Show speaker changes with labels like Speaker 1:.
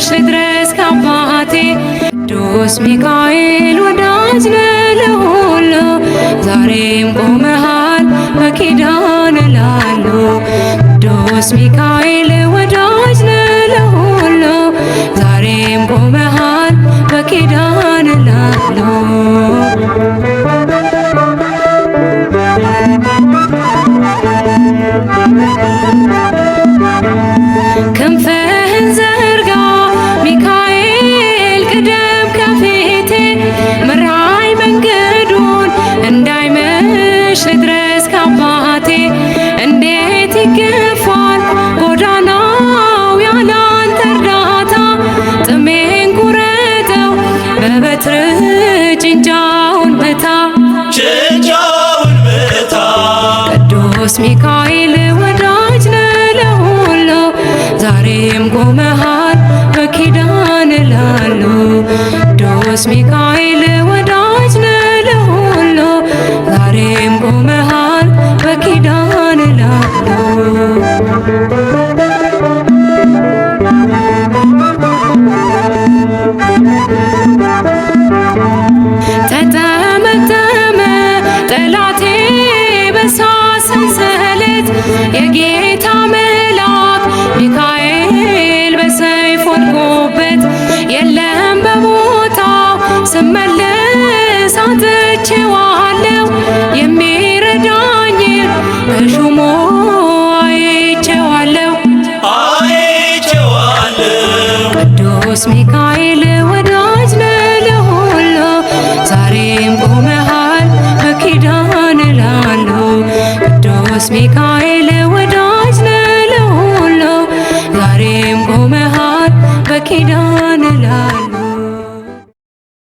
Speaker 1: ልድረስ ከአባቴ ቅዱስ ሚካኤል ወዳጅ ነህ ለሁሉ ዛሬም ቆመሃል በኪዳን ላሉ ቅዱስ ሚካኤል ወዳጅ ነህ ለሁሉ ዛሬም ቆመሃል በኪዳን ላሉ ክንፍህን ዘርጋ ሚካኤል ቅደም ከፊቴ ምራኝ መንገዱን እንዳይመሽ ልድረስ ከአባቴ እንዴት ይገፋል ጎዳናው ያላንተ እርዳታ ጥሜን ቁረጠው በበትር ጭንጫውን ምታ ቅዱስ ሚካኤል ወዳጅ ነህ ለሁሉ ዛሬም ቆመሃል በኪዳን ላሉ ቅዱስ ሚካኤል ወዳጅ ነህ ለሁሉ ዛሬም ቆመሃል በኪዳን ላሉ ተጠመጠመ ጠላቴ በእሳት ሰንሰለት የጌታ መልአክ ሚካኤል በሰይፍ ወድቆበት የለም በቦታው ስመለስ አጥቼዋለሁ የሚረዳኝን በሹሙ አይቼዋለሁ ቅዱስ ሚካኤል ወዳጅ ነህ ለሁሉ ዛሬም ቆመሃል በኪዳን ላሉ ቅዱስ ሚካኤል